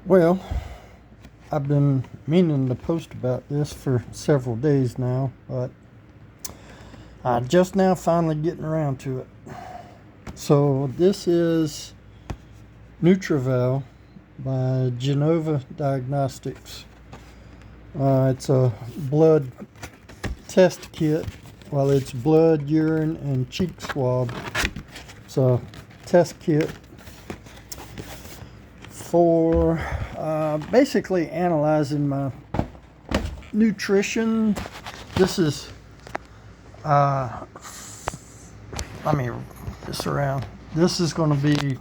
Well, I've been meaning to post about this for several days now, but I just now finally getting around to it. So this is Nutravel by Genova Diagnostics. It's a blood test kit. Well, it's blood, urine, and cheek swab. It's a test kit for basically analyzing my nutrition. This is, let me wrap this around. This is going to be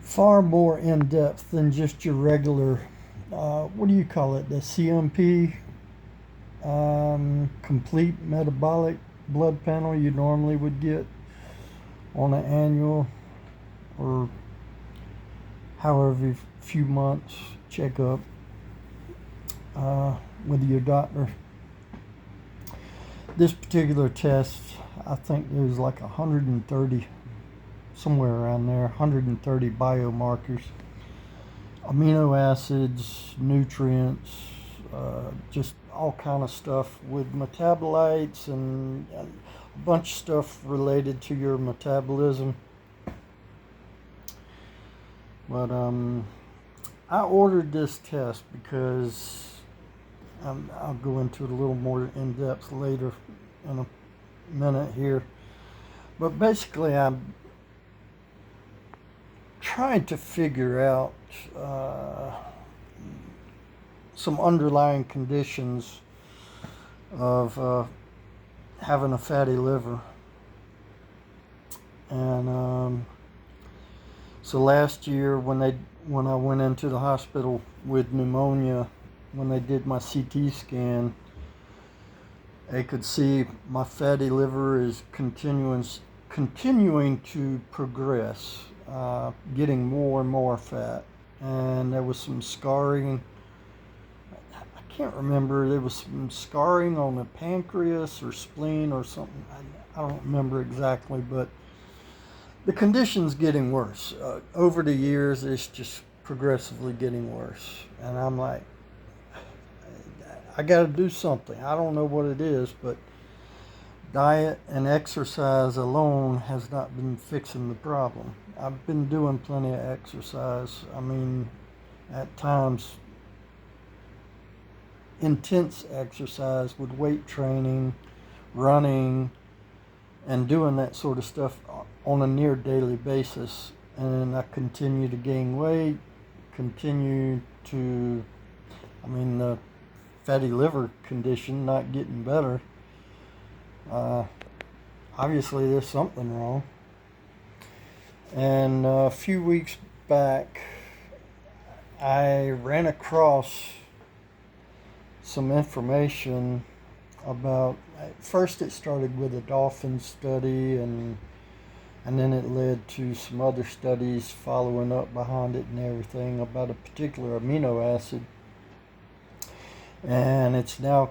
far more in depth than just your regular, what do you call it? The CMP, complete metabolic blood panel you normally would get on an annual or however few months checkup with your doctor. This particular test, I think there's like 130, somewhere around there, 130 biomarkers, amino acids, nutrients, just all kind of stuff with metabolites and a bunch of stuff related to your metabolism. But I ordered this test because I'll go into it a little more in depth later in a minute here. But basically, I'm trying to figure out some underlying conditions of having a fatty liver. And so last year when I went into the hospital with pneumonia, when they did my CT scan, they could see my fatty liver is continuing to progress, getting more and more fat. And there was some scarring. I can't remember. There was some scarring on the pancreas or spleen or something. I don't remember exactly, but the condition's getting worse. Over the years, it's just progressively getting worse. And I'm like, I got to do something. I don't know what it is, but diet and exercise alone has not been fixing the problem. I've been doing plenty of exercise. I mean, at times, intense exercise with weight training, running, and doing that sort of stuff on a near daily basis. And I continue to gain weight, the fatty liver condition not getting better. Obviously there's something wrong. And a few weeks back, I ran across some information about, first it started with a dolphin study, and then it led to some other studies following up behind it and everything about a particular amino acid. And it's now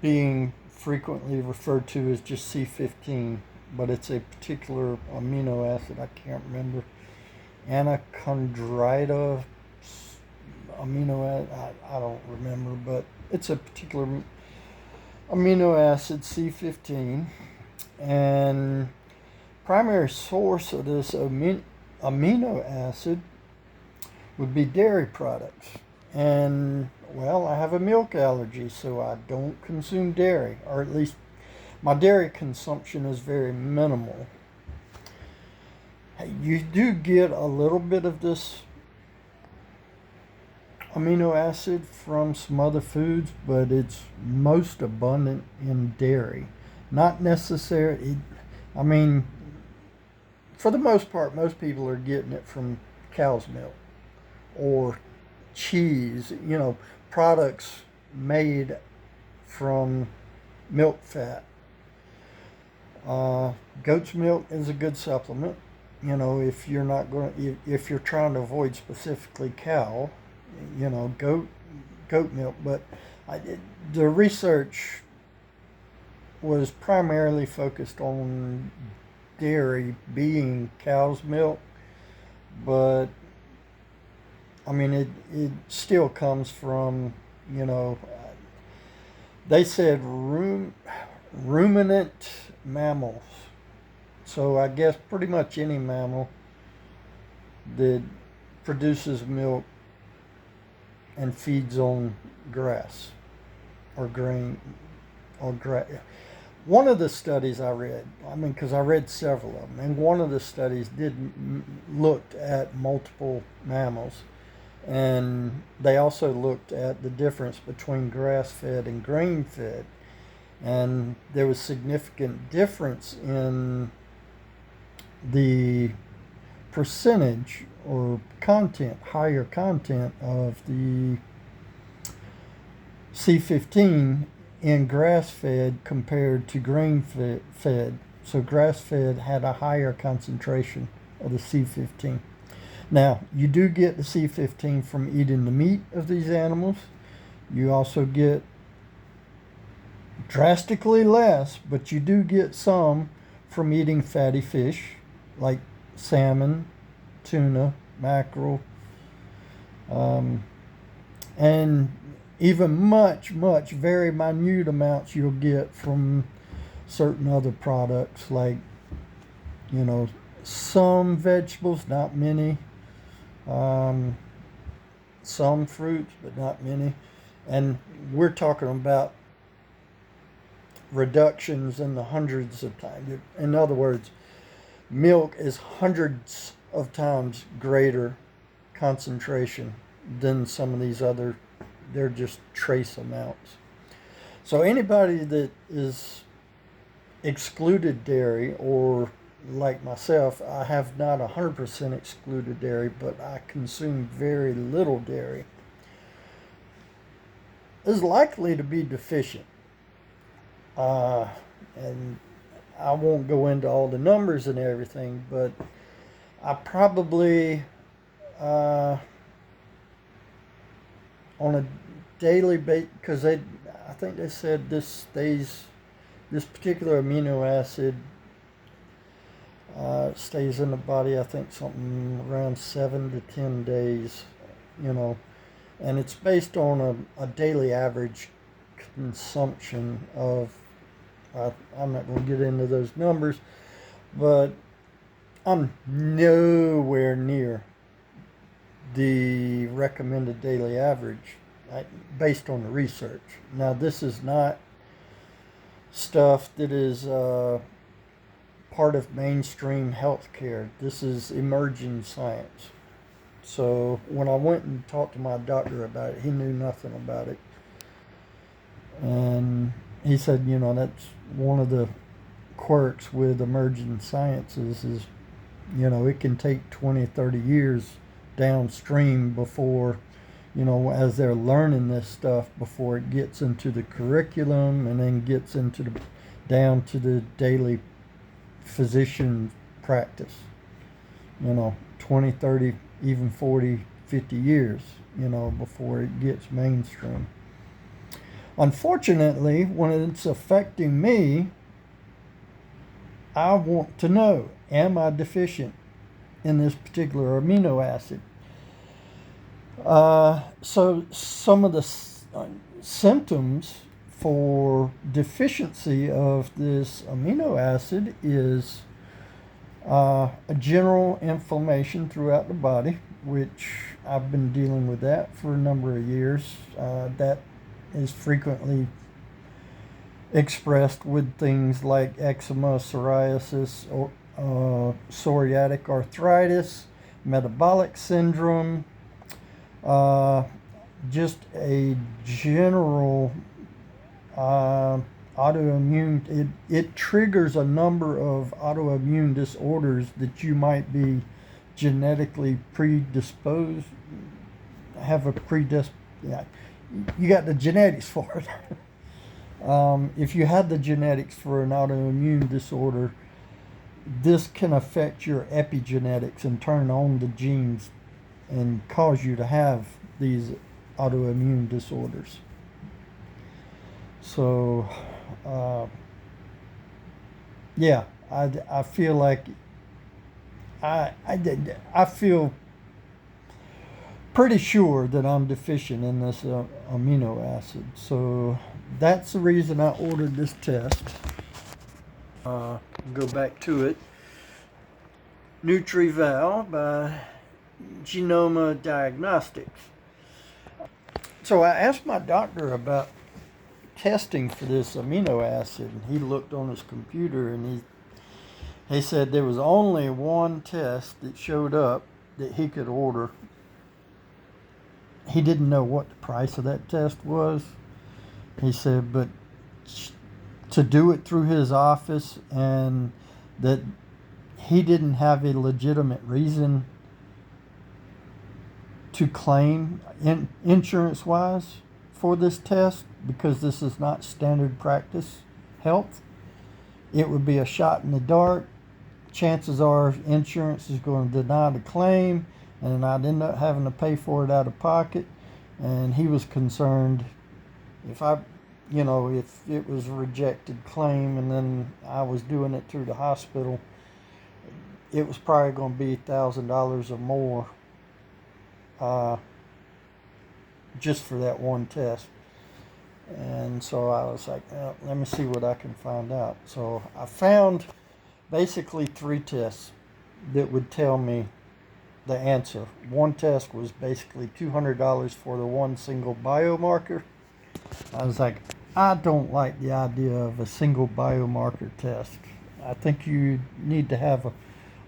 being frequently referred to as just C15, but it's a particular amino acid. I can't remember. Anachondrita amino acid. I don't remember, but it's a particular amino acid, C15. And primary source of this amino acid would be dairy products. And, well, I have a milk allergy, so I don't consume dairy, or at least my dairy consumption is very minimal. You do get a little bit of this amino acid from some other foods, but it's most abundant in dairy. Not necessarily, for the most part, most people are getting it from cow's milk or cheese, products made from milk fat. Goat's milk is a good supplement. If you're trying to avoid specifically cow, goat milk. But the research was primarily focused on dairy being cow's milk, but I mean, it still comes from, you know, they said ruminant mammals. So I guess pretty much any mammal that produces milk and feeds on grass or grain or grass. One of the studies I read, I mean, because I read several of them, and one of the studies looked at multiple mammals, and they also looked at the difference between grass-fed and grain-fed, and there was significant difference in the percentage or content, higher content of the C15 in grass-fed compared to grain-fed. So grass-fed had a higher concentration of the C15. Now, you do get the C15 from eating the meat of these animals. You also get drastically less, but you do get some from eating fatty fish like salmon, tuna, mackerel, and even much, very minute amounts you'll get from certain other products like, you know, some vegetables, not many, some fruits, but not many. And we're talking about reductions in the hundreds of times. In other words, milk is hundreds of times greater concentration than some of these other, they're just trace amounts. So anybody that is excluded dairy, or like myself, I have not 100% excluded dairy, but I consume very little dairy, is likely to be deficient. And I won't go into all the numbers and everything, but I probably, on a daily basis, because I think they said this particular amino acid stays in the body, I think something around 7 to 10 days, you know, and it's based on a daily average consumption of, I'm not going to get into those numbers, but I'm nowhere near the recommended daily average based on the research. Now, this is not stuff that is part of mainstream healthcare. This is emerging science. So when I went and talked to my doctor about it, he knew nothing about it. And he said, you know, that's one of the quirks with emerging sciences is, you know, it can take 20, 30 years downstream before, you know, as they're learning this stuff, before it gets into the curriculum and then gets into down to the daily physician practice. You know, 20, 30, even 40, 50 years, you know, before it gets mainstream. Unfortunately, when it's affecting me, I want to know, am I deficient in this particular amino acid? So some of the symptoms for deficiency of this amino acid is a general inflammation throughout the body, which I've been dealing with that for a number of years. That is frequently expressed with things like eczema, psoriasis, or psoriatic arthritis, metabolic syndrome, just a general autoimmune. It triggers a number of autoimmune disorders that you might be genetically predisposed, have a yeah, you got the genetics for it. If you had the genetics for an autoimmune disorder, this can affect your epigenetics and turn on the genes and cause you to have these autoimmune disorders. So, yeah, I feel like I feel pretty sure that I'm deficient in this amino acid. So that's the reason I ordered this test. Go back to it. NutriVal by Genoma Diagnostics. So I asked my doctor about testing for this amino acid, and he looked on his computer, and he said there was only one test that showed up that he could order. He didn't know what the price of that test was. He said, but to do it through his office, and that he didn't have a legitimate reason to claim insurance-wise for this test, because this is not standard practice health. It would be a shot in the dark. Chances are insurance is going to deny the claim, and I'd end up having to pay for it out of pocket. And he was concerned if it was a rejected claim and then I was doing it through the hospital, it was probably going to be $1,000 or more just for that one test. And so I was like, let me see what I can find out. So I found basically 3 tests that would tell me the answer. One test was basically $200 for the one single biomarker. I was like, I don't like the idea of a single biomarker test. I think you need to have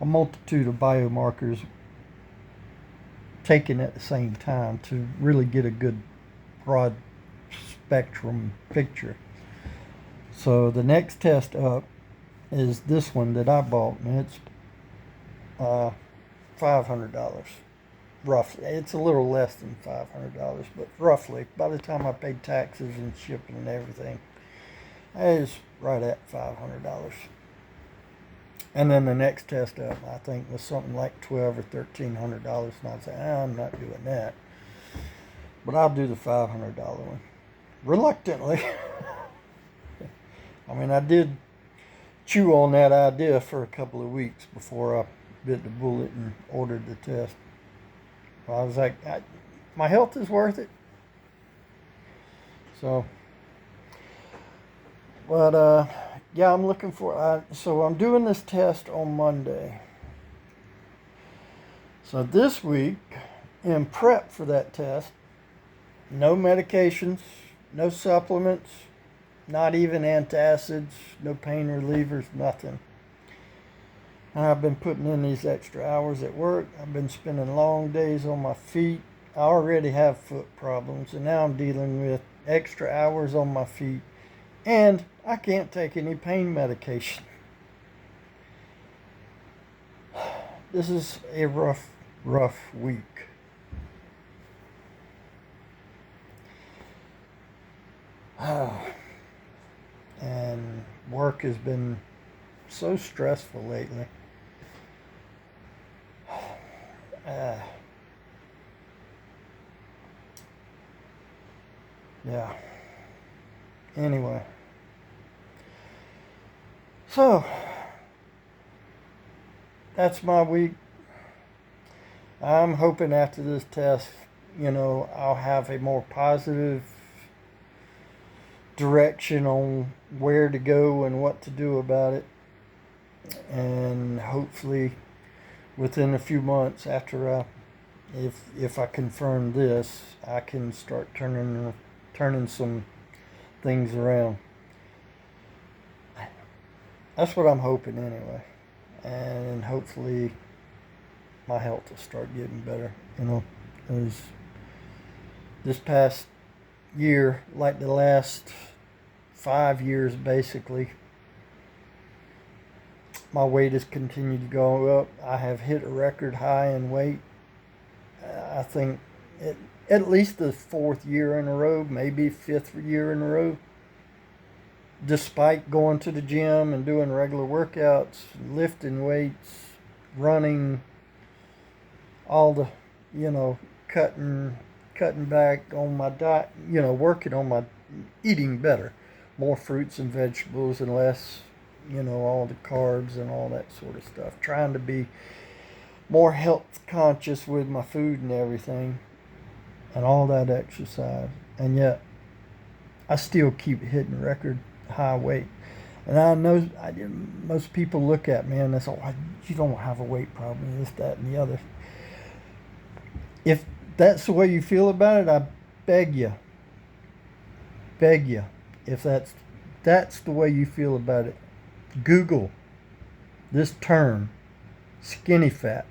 a multitude of biomarkers taken at the same time to really get a good broad spectrum picture. So the next test up is this one that I bought, and it's $500 roughly. It's a little less than $500, but roughly, by the time I paid taxes and shipping and everything, it's right at $500. And then the next test up, I think, was something like $1,200 or $1,300, and I said, I'm not doing that, but I'll do the $500 one reluctantly. I mean, I did chew on that idea for a couple of weeks before I bit the bullet and ordered the test. I was like, my health is worth it. So, but yeah, I'm looking for. So I'm doing this test on Monday. So this week, in prep for that test, no medications, no supplements, not even antacids, no pain relievers, nothing. And I've been putting in these extra hours at work. I've been spending long days on my feet. I already have foot problems, and now I'm dealing with extra hours on my feet. And I can't take any pain medication. This is a rough week. And work has been so stressful lately. Yeah. Anyway. So, that's my week. I'm hoping after this test, I'll have a more positive direction on where to go and what to do about it. And hopefully within a few months after if I confirm this, I can start turning some things around. That's what I'm hoping anyway. And hopefully my health will start getting better. As this past year, like the last 5 years basically, my weight has continued to go up. I have hit a record high in weight. I think at least the 4th year in a row, maybe 5th year in a row. Despite going to the gym and doing regular workouts, lifting weights, running, all the, cutting back on my diet, working on my eating better, more fruits and vegetables and less, all the carbs and all that sort of stuff. Trying to be more health conscious with my food and everything. and all that exercise, and yet I still keep hitting record high weight. And I know most people look at me and they say, oh, you don't have a weight problem, this, that, and the other. If that's the way you feel about it, I beg you, if that's the way you feel about it, Google this term, skinny fat.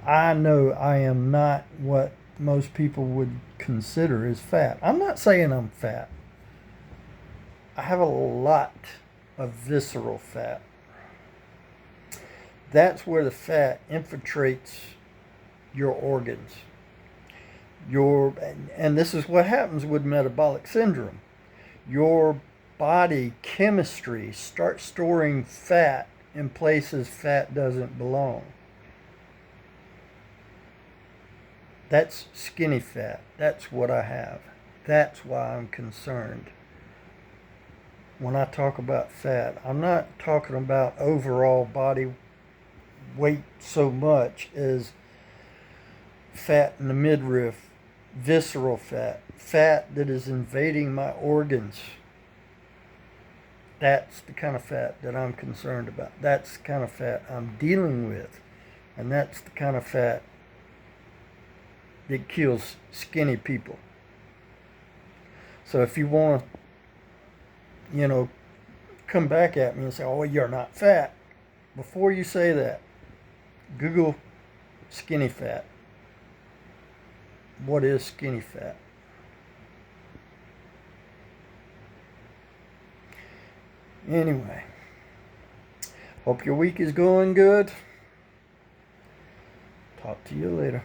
I know I am not what most people would consider as fat. I'm not saying I'm fat. I have a lot of visceral fat. That's where the fat infiltrates your organs. And this is what happens with metabolic syndrome. Your body chemistry starts storing fat in places fat doesn't belong. That's skinny fat. That's what I have. That's why I'm concerned. When I talk about fat, I'm not talking about overall body weight so much as fat in the midriff, visceral fat, fat that is invading my organs. That's the kind of fat that I'm concerned about. That's the kind of fat I'm dealing with. And that's the kind of fat that kills skinny people. So if you want to, come back at me and say, oh, you're not fat, before you say that, Google skinny fat. What is skinny fat? Anyway, hope your week is going good. Talk to you later.